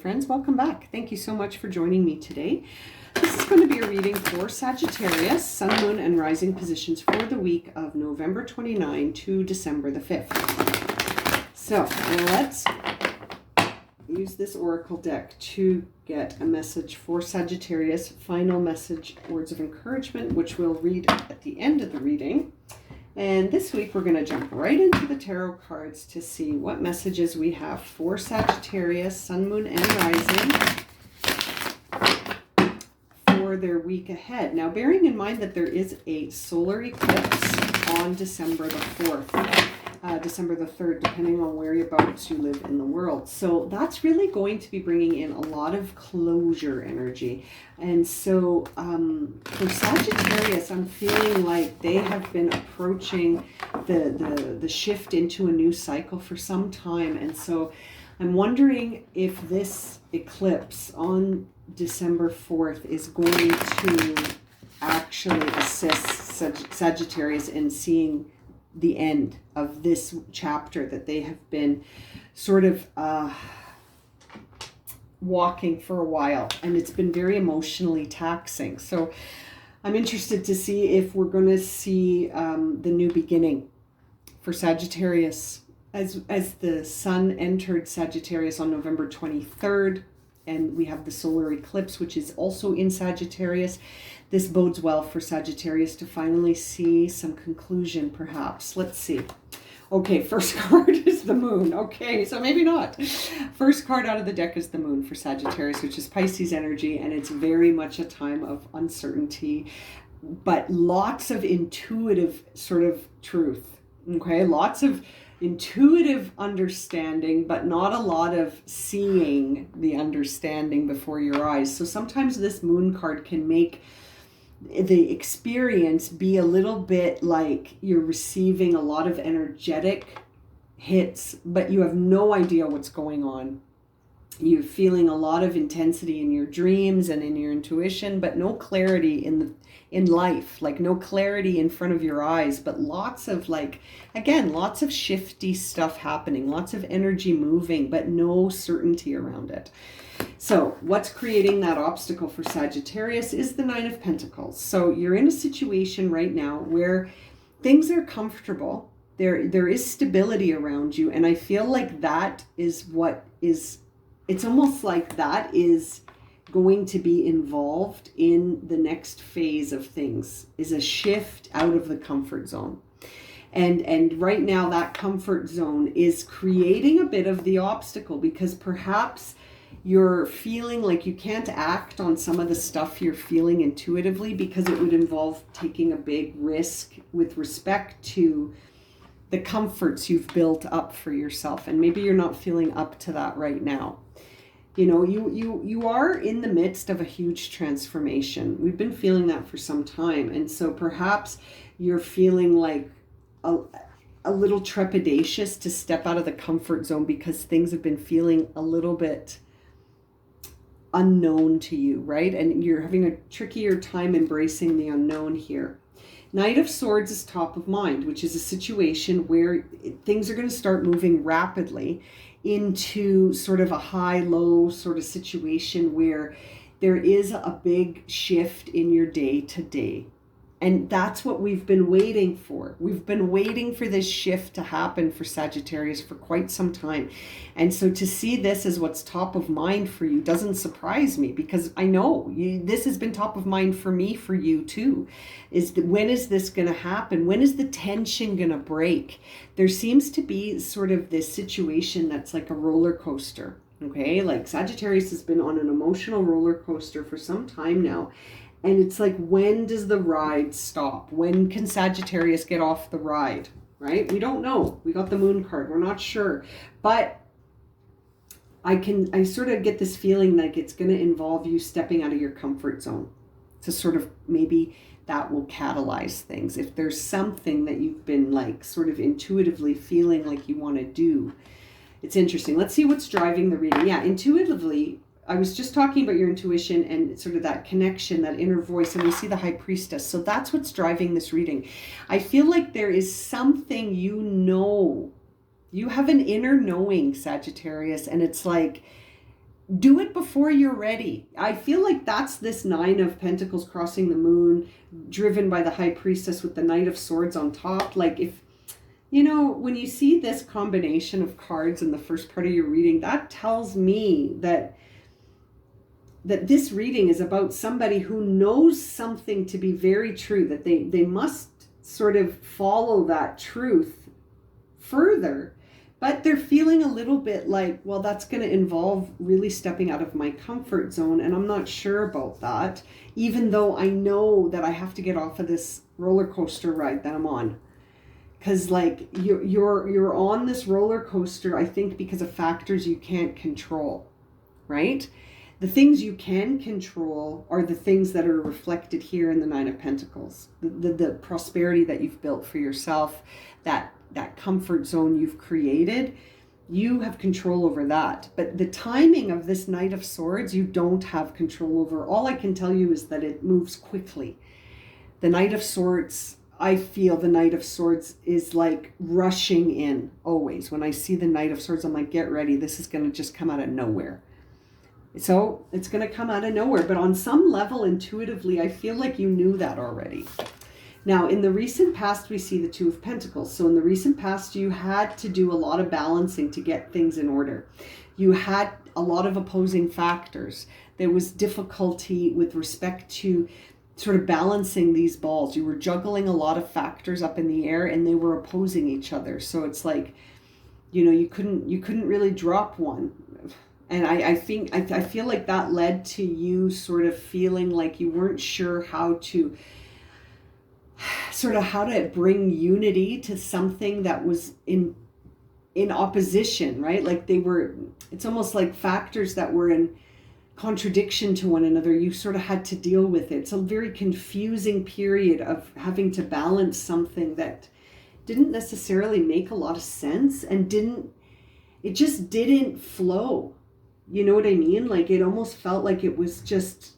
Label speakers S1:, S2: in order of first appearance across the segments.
S1: friends, welcome back. Thank you so much for joining me today. This is going to be a reading for Sagittarius, Sun, Moon, and Rising positions for the week of November 29 to December the 5th. So let's use this oracle deck to get a message for Sagittarius, final message, words of encouragement, which we'll read at the end of the reading. And this week we're going to jump right into the tarot cards to see what messages we have for Sagittarius, Sun, Moon, and Rising for their week ahead. Now, bearing in mind that there is a solar eclipse on December the 4th, December the 3rd, depending on whereabouts you live in the world. So that's really going to be bringing in a lot of closure energy. And so for Sagittarius, I'm feeling like they have been approaching the shift into a new cycle for some time. And so I'm wondering if this eclipse on December 4th is going to actually assist Sagittarius in seeing the end of this chapter that they have been sort of walking for a while, and it's been very emotionally taxing. So I'm interested to see if we're going to see the new beginning for Sagittarius as the sun entered Sagittarius on November 23rd, and we have the solar eclipse, which is also in Sagittarius. This bodes well for Sagittarius to finally see some conclusion, perhaps. Let's see. Okay, first card is the moon. Okay, so maybe not. First card out of the deck is the moon for Sagittarius, which is Pisces energy, and it's very much a time of uncertainty, but lots of intuitive sort of truth. Okay, lots of intuitive understanding, but not a lot of seeing the understanding before your eyes. So sometimes this moon card can make the experience be a little bit like you're receiving a lot of energetic hits, but you have no idea what's going on. You're feeling a lot of intensity in your dreams and in your intuition, but no clarity in life, like no clarity in front of your eyes, but lots of lots of shifty stuff happening, lots of energy moving, but no certainty around it. So what's creating that obstacle for Sagittarius is the Nine of Pentacles. So you're in a situation right now where things are comfortable. There is stability around you. And I feel like that is it's almost like that is going to be involved in the next phase of things, is a shift out of the comfort zone. And right now that comfort zone is creating a bit of the obstacle, because perhaps you're feeling like you can't act on some of the stuff you're feeling intuitively because it would involve taking a big risk with respect to the comforts you've built up for yourself. And maybe you're not feeling up to that right now. You know, you are in the midst of a huge transformation. We've been feeling that for some time. And so perhaps you're feeling like a little trepidatious to step out of the comfort zone because things have been feeling a little bit unknown to you, right? And you're having a trickier time embracing the unknown here. Knight of Swords is top of mind, which is a situation where things are going to start moving rapidly into sort of a high-low sort of situation where there is a big shift in your day-to-day. And that's what we've been waiting for. We've been waiting for this shift to happen for Sagittarius for quite some time. And so to see this as what's top of mind for you doesn't surprise me, because I know this has been top of mind for me, for you too. When is this going to happen? When is the tension going to break? There seems to be sort of this situation that's like a roller coaster. Okay, like Sagittarius has been on an emotional roller coaster for some time now. And it's like, when does the ride stop? When can Sagittarius get off the ride, right? We don't know. We got the moon card. We're not sure. But I sort of get this feeling like it's going to involve you stepping out of your comfort zone to sort of, maybe that will catalyze things. If there's something that you've been like sort of intuitively feeling like you want to do. It's interesting. Let's see what's driving the reading. Yeah, intuitively, I was just talking about your intuition and sort of that connection, that inner voice, and we see the High Priestess. So that's what's driving this reading. I feel like there is something you know. You have an inner knowing, Sagittarius, and it's like do it before you're ready. I feel like that's this Nine of Pentacles crossing the moon, driven by the High Priestess with the Knight of Swords on top. Like, if, you know, when you see this combination of cards in the first part of your reading, that tells me that this reading is about somebody who knows something to be very true, that they must sort of follow that truth further. But they're feeling a little bit like, well, that's going to involve really stepping out of my comfort zone. And I'm not sure about that, even though I know that I have to get off of this roller coaster ride that I'm on. Because like you're on this roller coaster, I think, because of factors you can't control, right? The things you can control are the things that are reflected here in the Nine of Pentacles. The prosperity that you've built for yourself, that comfort zone you've created, you have control over that. But the timing of this Knight of Swords, you don't have control over. All I can tell you is that it moves quickly. The Knight of Swords, I feel the Knight of Swords is like rushing in always. When I see the Knight of Swords, I'm like, get ready. This is going to just come out of nowhere. So it's going to come out of nowhere. But on some level, intuitively, I feel like you knew that already. Now, in the recent past, we see the Two of Pentacles. So in the recent past, you had to do a lot of balancing to get things in order. You had a lot of opposing factors. There was difficulty with respect to sort of balancing these balls. You were juggling a lot of factors up in the air, and they were opposing each other. So it's like, you know, you couldn't really drop one. And I feel like that led to you sort of feeling like you weren't sure how to bring unity to something that was in opposition, right? Like it's almost like factors that were in contradiction to one another. You sort of had to deal with it. It's a very confusing period of having to balance something that didn't necessarily make a lot of sense, and it just didn't flow. You know what I mean? Like, it almost felt like it was just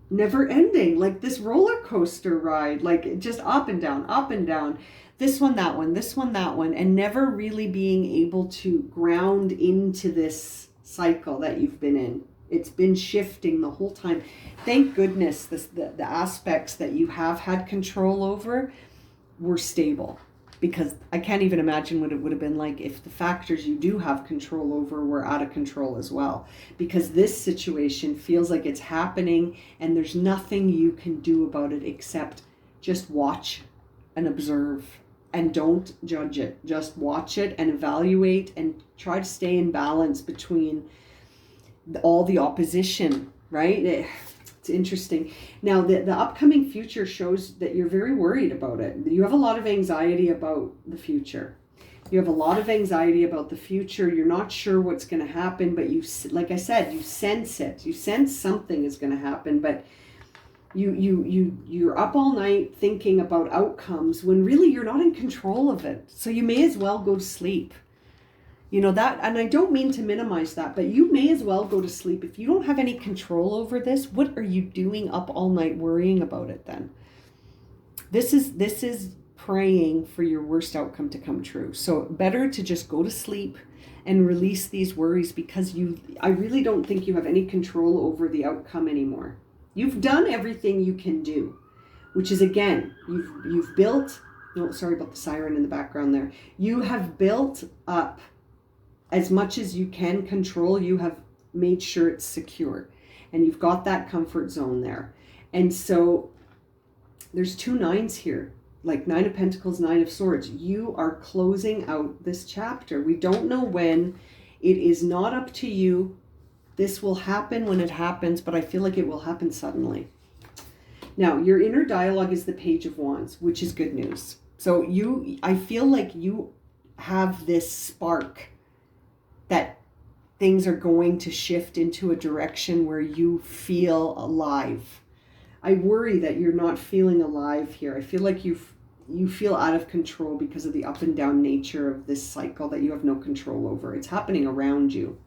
S1: never ending, like this roller coaster ride, like just up and down, this one, that one, this one, that one, and never really being able to ground into this cycle that you've been in. It's been shifting the whole time. Thank goodness the aspects that you have had control over were stable, because I can't even imagine what it would have been like if the factors you do have control over were out of control as well. Because this situation feels like it's happening and there's nothing you can do about it except just watch and observe, and don't judge it. Just watch it and evaluate and try to stay in balance between all the opposition, right? It's interesting. Now, the upcoming future shows that you're very worried about it. You have a lot of anxiety about the future. You have a lot of anxiety about the future. You're not sure what's going to happen, but you, like I said, you sense it. You sense something is going to happen, but you're up all night thinking about outcomes when really you're not in control of it. So you may as well go to sleep. You know that, and I don't mean to minimize that, but you may as well go to sleep. If you don't have any control over this, what are you doing up all night worrying about it then? This is praying for your worst outcome to come true. So better to just go to sleep and release these worries, because I really don't think you have any control over the outcome anymore. You've done everything you can do, which is, again, you've built, no, sorry about the siren in the background there. You have built up as much as you can control. You have made sure it's secure, and you've got that comfort zone there. And so there's two nines here, like Nine of Pentacles, Nine of Swords. You are closing out this chapter. We don't know when. It is not up to you. This will happen when it happens, but I feel like it will happen suddenly. Now, your inner dialogue is the Page of Wands, which is good news. So I feel like you have this spark that things are going to shift into a direction where you feel alive. I worry that you're not feeling alive here. I feel like you feel out of control because of the up and down nature of this cycle that you have no control over. It's happening around you.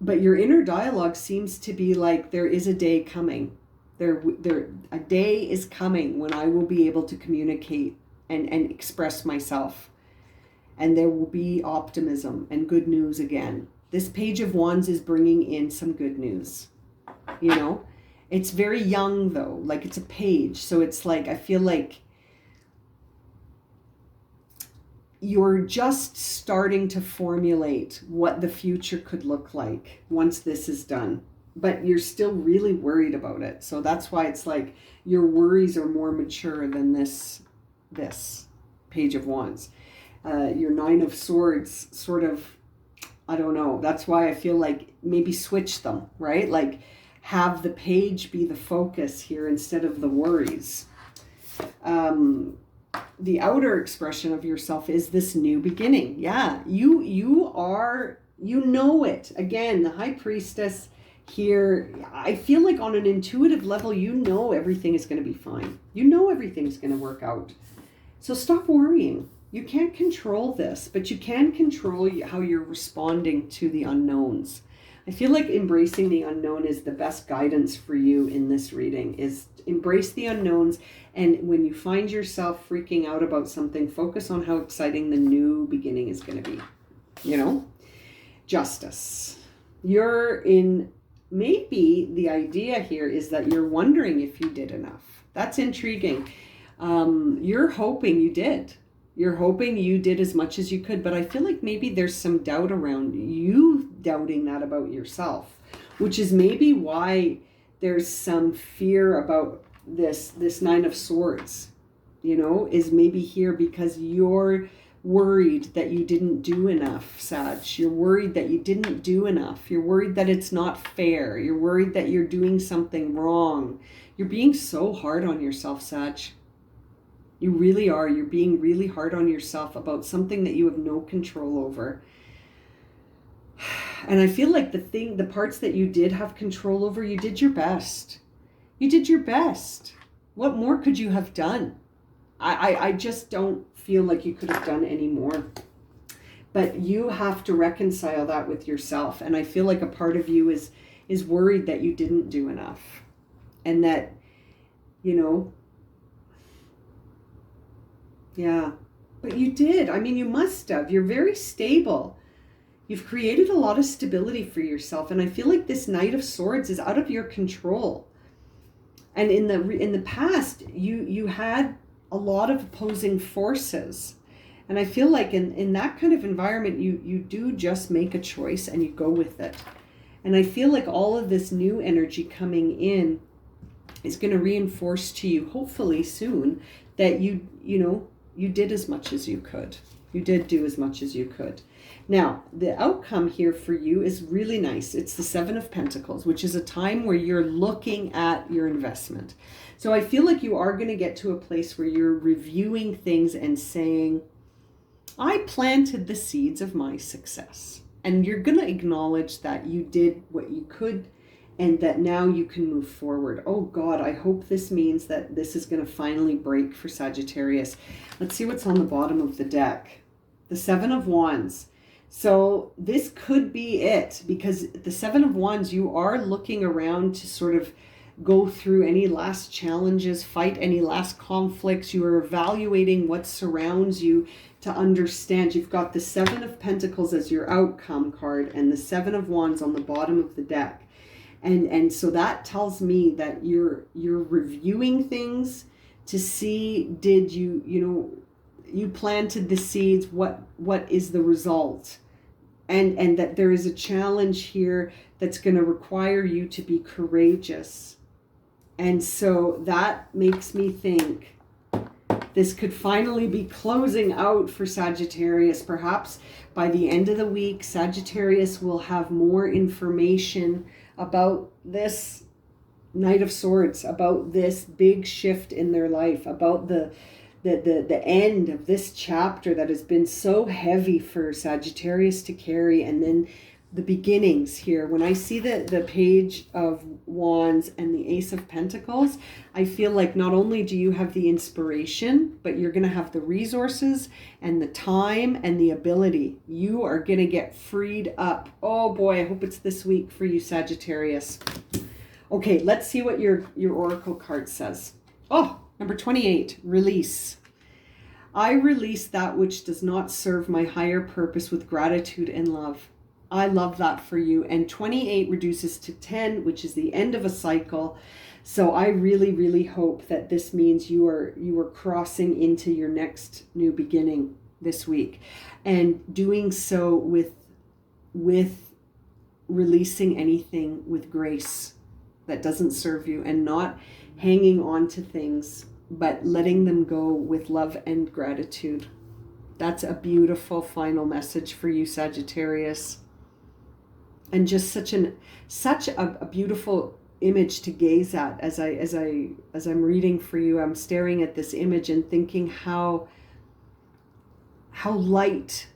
S1: But your inner dialogue seems to be like, there is a day coming. A day is coming when I will be able to communicate and express myself. and there will be optimism and good news again. This Page of Wands is bringing in some good news, you know. It's very young though, like it's a page. So it's like, I feel like you're just starting to formulate what the future could look like once this is done. But you're still really worried about it. So that's why it's like your worries are more mature than this Page of Wands. Your Nine of Swords sort of, I don't know. That's why I feel like maybe switch them, right? Like have the page be the focus here instead of the worries. The outer expression of yourself is this new beginning. Yeah, you are, you know it. Again, the High Priestess here, I feel like on an intuitive level, you know everything is going to be fine. You know everything's going to work out. So stop worrying. You can't control this, but you can control how you're responding to the unknowns. I feel like embracing the unknown is the best guidance for you in this reading, is embrace the unknowns. And when you find yourself freaking out about something, focus on how exciting the new beginning is going to be. You know? Justice. You're in, maybe the idea here is that you're wondering if you did enough. That's intriguing. You're hoping you did. You're hoping you did as much as you could, but I feel like maybe there's some doubt around you doubting that about yourself, which is maybe why there's some fear about this Nine of Swords, you know, is maybe here because you're worried that you didn't do enough, Sag. You're worried that you didn't do enough. You're worried that it's not fair. You're worried that you're doing something wrong. You're being so hard on yourself, Sag. You really are. You're being really hard on yourself about something that you have no control over. And I feel like the parts that you did have control over, you did your best. You did your best. What more could you have done? I just don't feel like you could have done any more. But you have to reconcile that with yourself. And I feel like a part of you is worried that you didn't do enough. And that, you know, yeah, but you did. I mean, you must have. You're very stable. You've created a lot of stability for yourself. And I feel like this Knight of Swords is out of your control. And in the past, you had a lot of opposing forces. And I feel like in that kind of environment, you do just make a choice and you go with it. And I feel like all of this new energy coming in is going to reinforce to you, hopefully soon, that you did as much as you could. You did do as much as you could. Now, the outcome here for you is really nice. It's the Seven of Pentacles, which is a time where you're looking at your investment. So I feel like you are going to get to a place where you're reviewing things and saying, I planted the seeds of my success. And you're going to acknowledge that you did what you could and that now you can move forward. Oh God, I hope this means that this is going to finally break for Sagittarius. Let's see what's on the bottom of the deck. The Seven of Wands. So this could be it, because the Seven of Wands, you are looking around to sort of go through any last challenges, fight any last conflicts. You are evaluating what surrounds you to understand. You've got the Seven of Pentacles as your outcome card and the Seven of Wands on the bottom of the deck. And so that tells me that you're reviewing things to see, did you planted the seeds, what is the result? And that there is a challenge here that's going to require you to be courageous. And so that makes me think this could finally be closing out for Sagittarius. Perhaps by the end of the week, Sagittarius will have more information about this Knight of Swords, about this big shift in their life, about the end of this chapter that has been so heavy for Sagittarius to carry, and then the beginnings here. When I see the Page of Wands and the Ace of Pentacles, I feel like not only do you have the inspiration, but you're going to have the resources and the time and the ability. You are going to get freed up. Oh boy, I hope it's this week for you, Sagittarius. Okay, let's see what your oracle card says. Oh, number 28, release. I release that which does not serve my higher purpose with gratitude and love. I love that for you. And 28 reduces to 10, which is the end of a cycle. So I really, really hope that this means you are crossing into your next new beginning this week, and doing so with releasing anything with grace that doesn't serve you, and not hanging on to things, but letting them go with love and gratitude. That's a beautiful final message for you, Sagittarius. And just such a beautiful image to gaze at as I'm reading for you. I'm staring at this image and thinking how light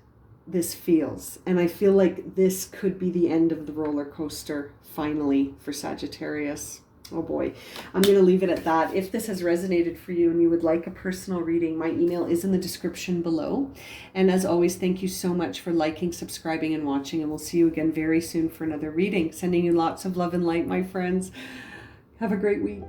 S1: this feels. And I feel like this could be the end of the roller coaster finally for Sagittarius. Oh boy, I'm going to leave it at that. If this has resonated for you and you would like a personal reading, my email is in the description below. And as always, thank you so much for liking, subscribing, and watching. And we'll see you again very soon for another reading. Sending you lots of love and light, my friends. Have a great week.